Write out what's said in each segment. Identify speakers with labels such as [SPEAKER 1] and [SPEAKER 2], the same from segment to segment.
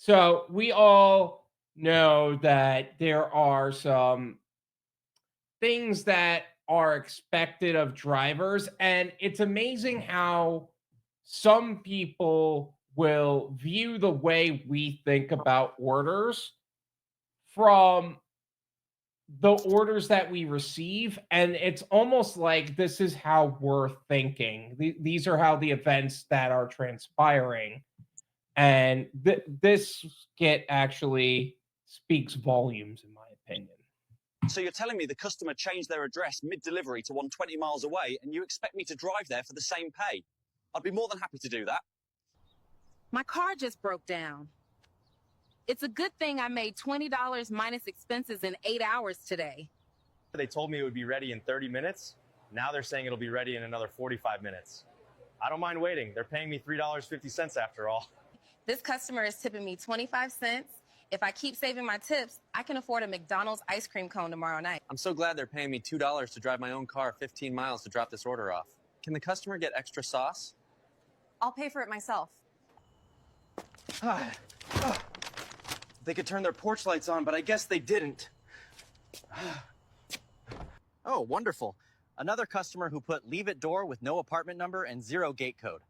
[SPEAKER 1] So we all know that there are some things that are expected of drivers, and it's amazing how some people will view the way we think about orders from the orders that we receive, and it's almost like this is how we're thinking. These are how the events that are transpiring, and this skit actually speaks volumes, in my opinion.
[SPEAKER 2] So you're telling me the customer changed their address mid-delivery to 120 miles away, and you expect me to drive there for the same pay? I'd be more than happy to do that.
[SPEAKER 3] My car just broke down. It's a good thing I made $20 minus expenses in 8 hours today.
[SPEAKER 4] They told me it would be ready in 30 minutes. Now they're saying it'll be ready in another 45 minutes. I don't mind waiting. They're paying me $3.50 after all.
[SPEAKER 3] This customer is tipping me 25 cents. If I keep saving my tips, I can afford a McDonald's ice cream cone tomorrow night.
[SPEAKER 2] I'm so glad they're paying me $2 to drive my own car 15 miles to drop this order off. Can the customer get extra sauce?
[SPEAKER 5] I'll pay for it myself.
[SPEAKER 6] They could turn their porch lights on, but I guess they didn't.
[SPEAKER 2] Oh, wonderful. Another customer who put leave at door with no apartment number and 0 gate code.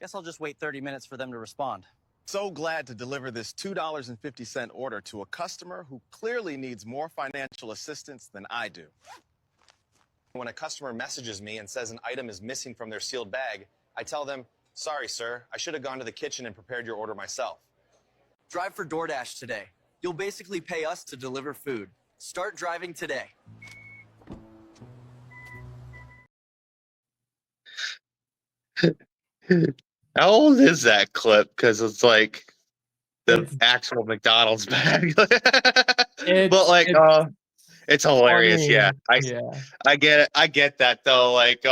[SPEAKER 2] Guess I'll just wait 30 minutes for them to respond.
[SPEAKER 7] So glad to deliver this $2.50 order to a customer who clearly needs more financial assistance than I do. When a customer messages me and says an item is missing from their sealed bag, I tell them, "Sorry, sir, I should have gone to the kitchen and prepared your order myself."
[SPEAKER 6] Drive for DoorDash today. You'll basically pay us to deliver food. Start driving today.
[SPEAKER 8] How old is that clip? Because it's like the
[SPEAKER 1] It's-
[SPEAKER 8] actual McDonald's bag.
[SPEAKER 1] It's,
[SPEAKER 8] But like, it's hilarious.
[SPEAKER 1] funny.
[SPEAKER 8] Yeah,
[SPEAKER 1] Yeah.
[SPEAKER 8] I get it. I get that though. Like,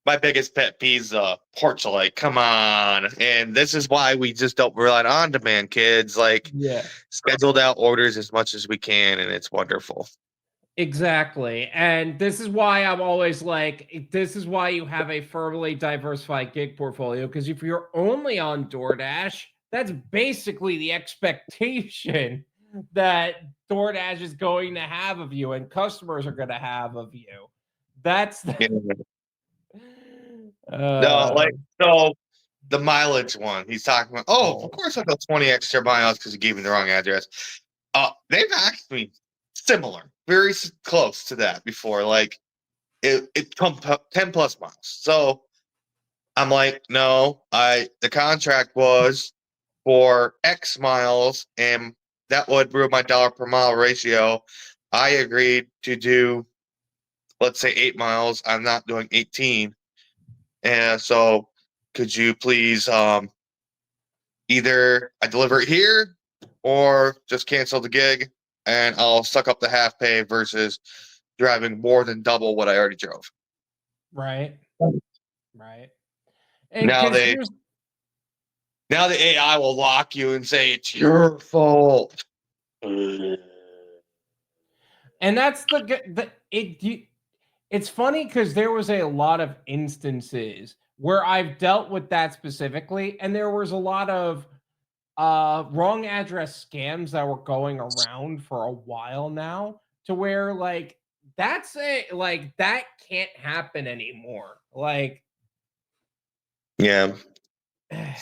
[SPEAKER 8] my biggest pet peeve's porch light. Come on, and this is why we just don't rely on demand, kids. Like,
[SPEAKER 1] Yeah.
[SPEAKER 8] scheduled out orders as much as we can, and it's wonderful.
[SPEAKER 1] Exactly. And this is why I'm always like, this is why you have a firmly diversified gig portfolio. Because if you're only on DoorDash, that's basically the expectation that DoorDash is going to have of you and customers are going to have of you. That's the,
[SPEAKER 8] No, like, so the mileage one, he's talking about, oh, of course I got 20 extra miles because he gave me the wrong address. They've asked me similar, very close to that before. Like, it come 10 plus miles. So I'm like, no, the contract was for X miles, and that would ruin my dollar per mile ratio. I agreed to do, let's say, 8 miles. I'm not doing 18. And so could you please either I deliver it here or just cancel the gig and I'll suck up the half pay versus driving more than double what I already drove.
[SPEAKER 1] right. Right. And
[SPEAKER 8] Now
[SPEAKER 1] 'cause
[SPEAKER 8] now the AI will lock you and say it's your fault.
[SPEAKER 1] and that's it's funny because there was a lot of instances where I've dealt with that specifically, and there was a lot of wrong address scams that were going around for a while now, to where like that can't happen anymore. Like,
[SPEAKER 8] Yeah.
[SPEAKER 1] and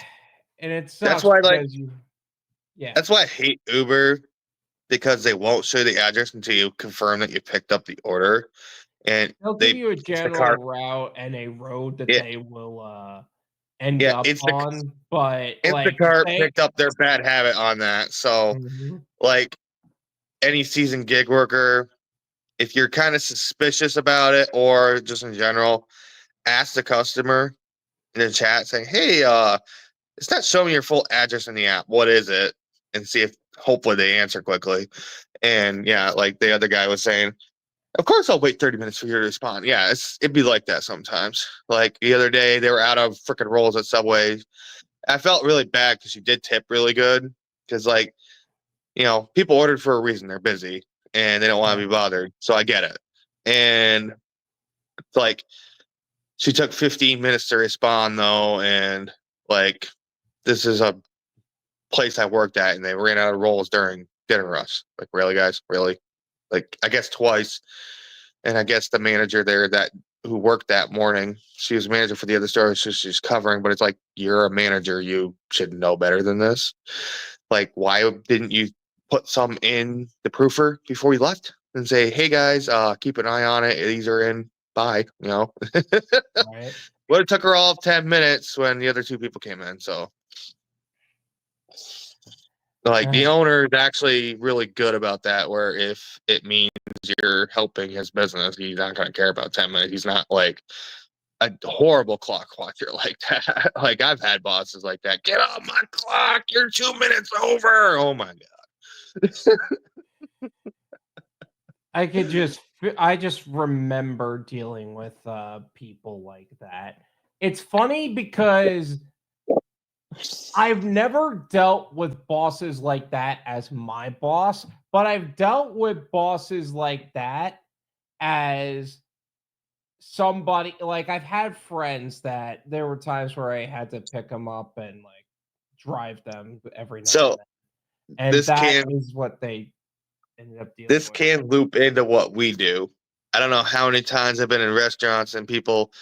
[SPEAKER 1] it sucks.
[SPEAKER 8] That's why, like,
[SPEAKER 1] yeah,
[SPEAKER 8] that's why I hate Uber, because they won't show the address until you confirm that you picked up the order. And
[SPEAKER 1] they'll give you a general route and a road that they will end up on. But
[SPEAKER 8] Instacart picked up their bad habit on that. So like, any seasoned gig worker, if you're kind of suspicious about it or just in general, ask the customer in the chat saying, hey, it's not showing your full address in the app. What is it? And see if hopefully they answer quickly. And yeah, like the other guy was saying, of course I'll wait 30 minutes for you to respond. Yeah, it'd be like that sometimes. Like the other day, they were out of freaking rolls at Subway. I felt really bad because she did tip really good. Because, like, you know, people ordered for a reason. They're busy and they don't want to be bothered. So I get it. And it's like, she took 15 minutes to respond though. And like, this is a place I worked at, and they ran out of rolls during dinner rush. Like, really, guys? Really? Like, I guess twice. And I guess the manager there who worked that morning, she was manager for the other store, so she's covering. But it's like, you're a manager, you should know better than this. Like, why didn't you put some in the proofer before you left and say, hey guys, keep an eye on it. These are in. Bye. You know.
[SPEAKER 1] Right.
[SPEAKER 8] Well, it took her all 10 minutes when the other two people came in. So, like, the owner is actually really good about that. Where if it means you're helping his business, he's not going to care about 10 minutes. He's not like a horrible clock watcher like that. Like, I've had bosses like that. Get on my clock. You're 2 minutes over. Oh my God.
[SPEAKER 1] I just remember dealing with people like that. It's funny because I've never dealt with bosses like that as my boss, but I've dealt with bosses like that as somebody. Like, I've had friends that there were times where I had to pick them up and like drive them every now
[SPEAKER 8] So
[SPEAKER 1] and then. And
[SPEAKER 8] this
[SPEAKER 1] that
[SPEAKER 8] can
[SPEAKER 1] is what they ended up dealing
[SPEAKER 8] this
[SPEAKER 1] with.
[SPEAKER 8] can loop into what we do. I don't know how many times I've been in restaurants and people,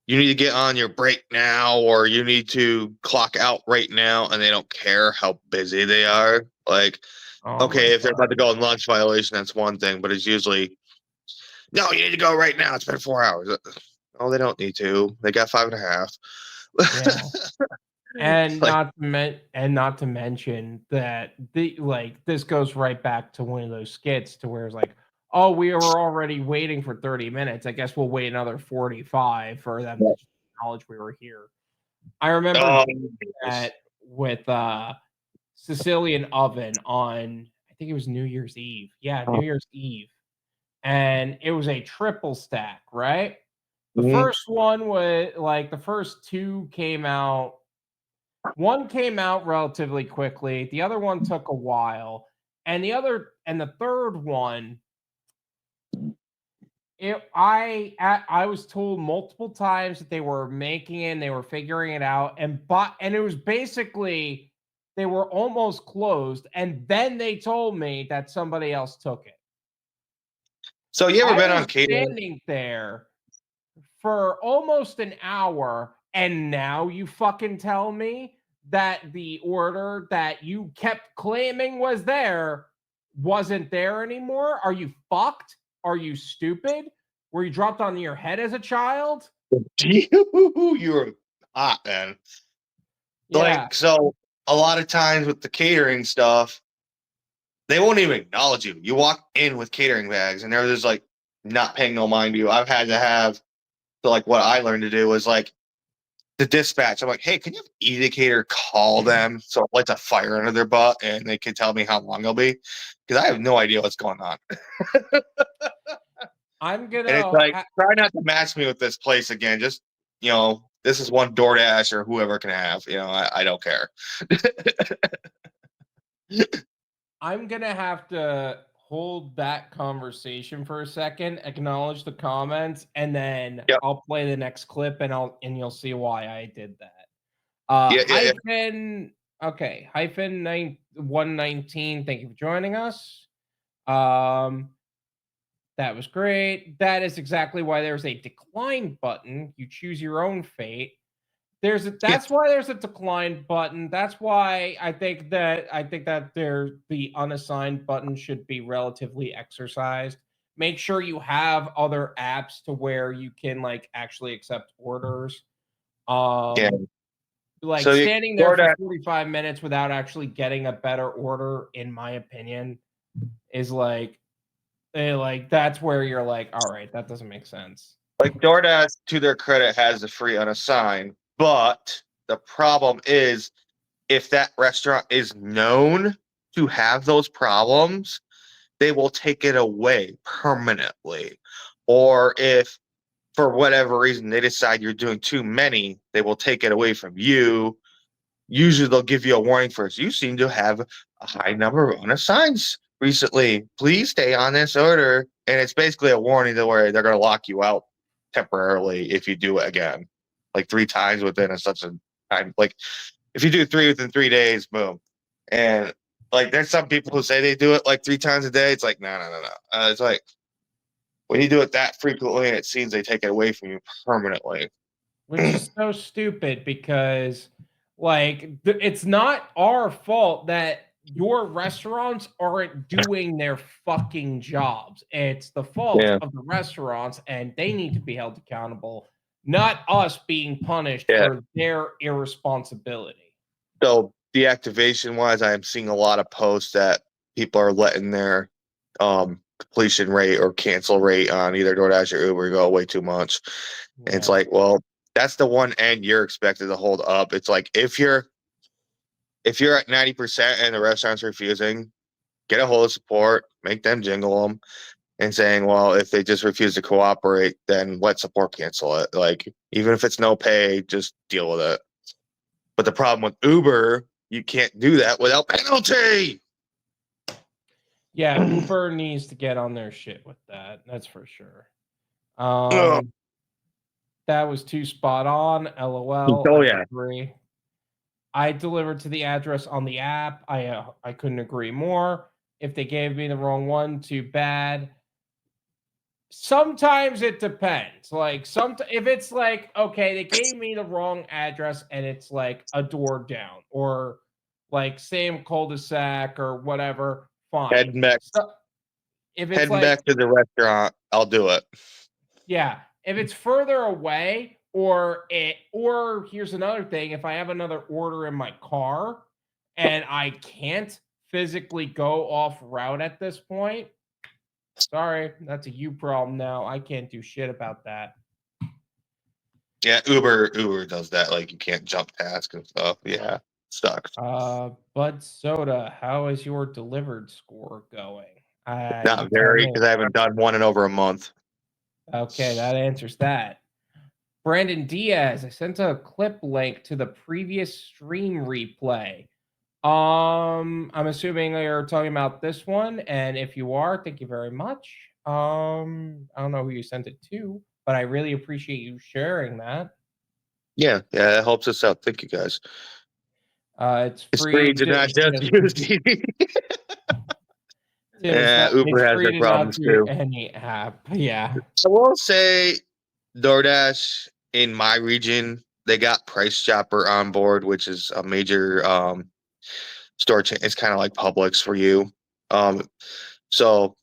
[SPEAKER 8] you need to get on your break now, or you need to clock out right now, and they don't care how busy they are. Like,
[SPEAKER 1] Oh my
[SPEAKER 8] okay, if they're about to
[SPEAKER 1] God.
[SPEAKER 8] go on lunch violation, that's one thing, but it's usually, no, you need to go right now. It's been 4 hours. Oh, they don't need to. They got 5.5.
[SPEAKER 1] Yeah. And
[SPEAKER 8] Like,
[SPEAKER 1] not to mention that this goes right back to one of those skits to where it's like, oh, we were already waiting for 30 minutes. I guess we'll wait another 45 for them to acknowledge we were here. I remember
[SPEAKER 8] oh,
[SPEAKER 1] doing that with Sicilian Oven on, I think it was New Year's Eve. Yeah, New Year's Eve. And it was a triple stack, right? The
[SPEAKER 8] mhm.
[SPEAKER 1] first one was like the first two came out. One came out relatively quickly. The other one took a while. And the third one, I was told multiple times that they were making it and they were figuring it out. And it was basically they were almost closed. And then they told me that somebody else took it.
[SPEAKER 8] So you ever
[SPEAKER 1] I
[SPEAKER 8] been
[SPEAKER 1] was
[SPEAKER 8] on catering?
[SPEAKER 1] standing there for almost an hour, and now you fucking tell me that the order that you kept claiming was there wasn't there anymore? Are you fucked? Are you stupid? Were you dropped on your head as a child?
[SPEAKER 8] You were hot, man.
[SPEAKER 1] Yeah.
[SPEAKER 8] Like, so a lot of times with the catering stuff, they won't even acknowledge you. You walk in with catering bags and they're just like not paying no mind to you. I've had to have, so like what I learned to do was like the dispatch. I'm like, hey, can you have an indicator call them so it lights a fire under their butt and they can tell me how long it'll be? Because I have no idea what's going on.
[SPEAKER 1] I'm
[SPEAKER 8] And it's
[SPEAKER 1] gonna
[SPEAKER 8] like, try not to match me with this place again. Just, this is one Doordash or whoever can have. I don't care.
[SPEAKER 1] I'm gonna have to hold that conversation for a second, acknowledge the comments, and then
[SPEAKER 8] Yep.
[SPEAKER 1] I'll play the next clip and you'll see why I did that.
[SPEAKER 8] Yeah.
[SPEAKER 1] Hyphen 119, thank you for joining us. That was great. That is exactly why there's a decline button. You choose your own fate. That's why there's a decline button. That's why I think that the unassigned button should be relatively exercised. Make sure you have other apps to where you can like actually accept orders.
[SPEAKER 8] Yeah.
[SPEAKER 1] Like
[SPEAKER 8] So
[SPEAKER 1] standing there for
[SPEAKER 8] Doordash,
[SPEAKER 1] 45 minutes without actually getting a better order, in my opinion, is like that's where you're like, all right, that doesn't make sense.
[SPEAKER 8] like DoorDash, to their credit, has the free unassigned, but the problem is if that restaurant is known to have those problems, they will take it away permanently. Or if for whatever reason they decide you're doing too many, they will take it away from you. Usually they'll give you a warning first. You seem to have a high number of unassigns recently. Please stay on this order. And it's basically a warning to where they're going to lock you out temporarily if you do it again, like 3 times within such a time. Like if you do 3 within 3 days, boom, And like, there's some people who say they do it like 3 times a day. It's like, no. It's like, when you do it that frequently, it seems they take it away from you permanently.
[SPEAKER 1] Which is so stupid because, like, it's not our fault that your restaurants aren't doing their fucking jobs. It's the fault
[SPEAKER 8] Yeah.
[SPEAKER 1] of the restaurants, and they need to be held accountable, not us being punished
[SPEAKER 8] Yeah.
[SPEAKER 1] for their irresponsibility.
[SPEAKER 8] So deactivation wise, I am seeing a lot of posts that people are letting their completion rate or cancel rate on either DoorDash or Uber go way too much. And it's
[SPEAKER 1] Yeah.
[SPEAKER 8] like, well, that's the one end you're expected to hold up. It's like, if you're at 90% and the restaurant's refusing, get a hold of support, make them jingle them, and saying, well, if they just refuse to cooperate, then let support cancel it. Like, even if it's no pay, just deal with it. But the problem with Uber, you can't do that without penalty.
[SPEAKER 1] Yeah, Uber needs to get on their shit with that. That's for sure. That was too spot on. LOL.
[SPEAKER 8] Oh,
[SPEAKER 1] I
[SPEAKER 8] yeah.
[SPEAKER 1] agree. I delivered to the address on the app. I couldn't agree more. If they gave me the wrong one, too bad. Sometimes it depends. Like, if it's like, okay, they gave me the wrong address and it's like a door down or like same cul-de-sac or whatever, fine.
[SPEAKER 8] Heading back
[SPEAKER 1] If it's like,
[SPEAKER 8] to the restaurant, I'll do it.
[SPEAKER 1] yeah, if it's further away or here's another thing, if I have another order in my car and I can't physically go off route at this point, sorry, that's a you problem now. I can't do shit about that.
[SPEAKER 8] Yeah, Uber does that. Like, you can't jump tasks and stuff. Yeah, sucks.
[SPEAKER 1] Budsoda, how is your delivered score going?
[SPEAKER 8] Not very, because I haven't done one in over a month.
[SPEAKER 1] Okay, that answers that. Brandon Diaz, I sent a clip link to the previous stream replay. I'm assuming you're talking about this one, and if you are, thank you very much. I don't know who you sent it to, but I really appreciate you sharing that.
[SPEAKER 8] Yeah, it helps us out. Thank you, guys.
[SPEAKER 1] It's
[SPEAKER 8] free to not just use TV. Yeah, Uber has their problems too.
[SPEAKER 1] Any app, yeah.
[SPEAKER 8] I will say, DoorDash in my region, they got Price Chopper on board, which is a major store chain. It's kind of like Publix for you. So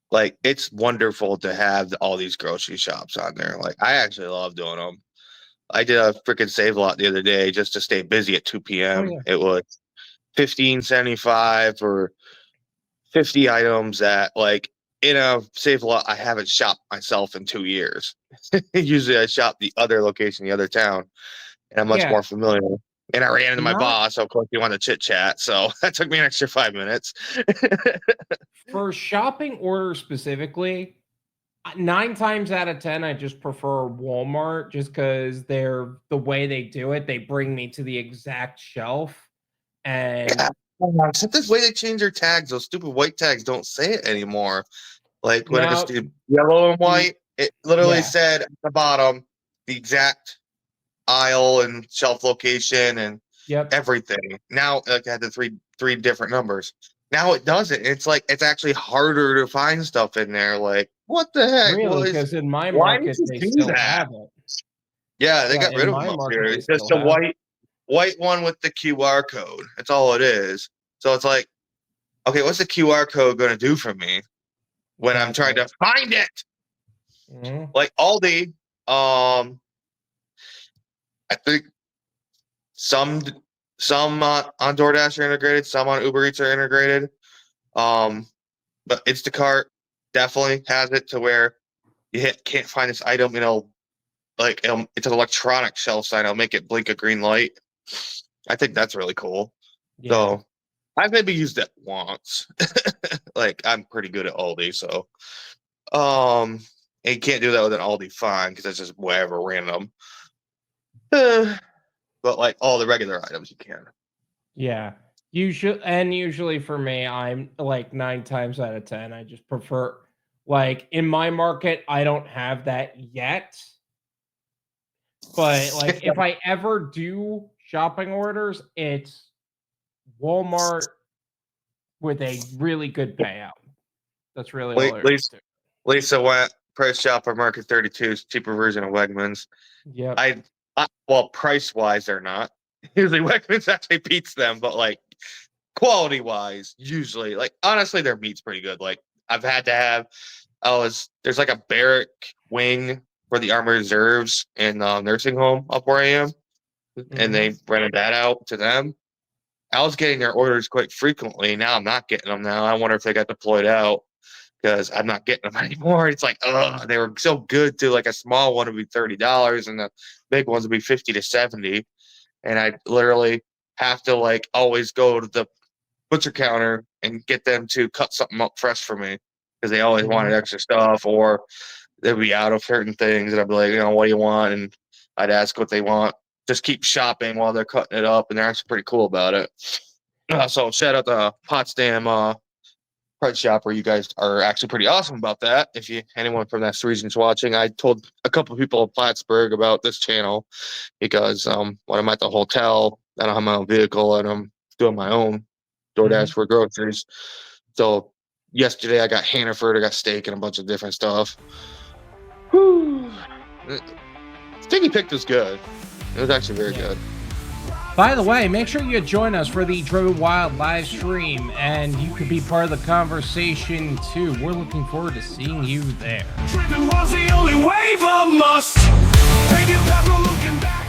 [SPEAKER 8] like, it's wonderful to have all these grocery shops on there. Like, I actually love doing them. I did a freaking save lot the other day just to stay busy at 2 p.m.
[SPEAKER 1] Oh, yeah.
[SPEAKER 8] It was $15.75 for 50 items that, like, in a save lot I haven't shopped myself in 2 years. Usually I shop the other location, the other town, and I'm much more familiar. And I ran into my boss, so of course he wanted to chit chat. So that took me an extra 5 minutes.
[SPEAKER 1] For shopping orders specifically, 9 times out of 10, I just prefer Walmart just because they're the way they do it. They bring me to the exact shelf. And
[SPEAKER 8] except the way they change their tags, those stupid white tags don't say it anymore. Like, when it's yellow and white, it literally said at the bottom the exact aisle and shelf location and everything. Now, like, I had the three different numbers. Now it doesn't. It's like, it's actually harder to find stuff in there. Like, what the heck?
[SPEAKER 1] Really? Because in my market, they still have it.
[SPEAKER 8] Yeah, they got rid of them up here. It's just a white one with the QR code. That's all it is. So it's like, okay, what's the QR code going to do for me when I'm trying to find it?
[SPEAKER 1] Mm-hmm.
[SPEAKER 8] Like Aldi, I think some on DoorDash are integrated, some on Uber Eats are integrated. But Instacart definitely has it to where you can't find this item, like, it's an electronic shelf sign. I'll make it blink a green light. I think that's really cool.
[SPEAKER 1] Yeah.
[SPEAKER 8] So I've maybe used it once. Like, I'm pretty good at Aldi, so and you can't do that with an Aldi Fine because it's just whatever random. But like all the regular items you can.
[SPEAKER 1] Yeah. Usually for me, I'm like 9 times out of 10, I just prefer, like, in my market, I don't have that yet. But like, if I ever do shopping orders, it's Walmart with a really good payout. That's really all there is to it.
[SPEAKER 8] Lisa went Price Chopper Market 32, cheaper version of Wegmans.
[SPEAKER 1] Yep.
[SPEAKER 8] Well, price wise, they're not. Usually Wegmans actually beats them, but like quality wise, usually, like honestly, their meat's pretty good. Like I've had to have, there's like a barrack wing for the Army Reserves in nursing home up where I am, and they rented that out to them. I was getting their orders quite frequently. Now I'm not getting them now. I wonder if they got deployed out because I'm not getting them anymore. It's like, they were so good too. Like a small one would be $30 and the big ones would be 50 to 70. And I literally have to like always go to the butcher counter and get them to cut something up fresh for me because they always wanted extra stuff or they'd be out of certain things. And I'd be like, what do you want? And I'd ask what they want. Just keep shopping while they're cutting it up, and they're actually pretty cool about it. So shout out to Potsdam Price Shopper. You guys are actually pretty awesome about that. If anyone from that region's watching, I told a couple of people in Plattsburgh about this channel because when I'm at the hotel, I don't have my own vehicle, and I'm doing my own DoorDash for groceries. So yesterday I got Hannaford, I got steak, and a bunch of different stuff. Whew. Sticky Picked was good. It was actually very good.
[SPEAKER 1] By the way, make sure you join us for the Driven Wyld live stream, and you could be part of the conversation too. We're looking forward to seeing you there.
[SPEAKER 9] Driven was the only way, but must. Take it back, we're looking back.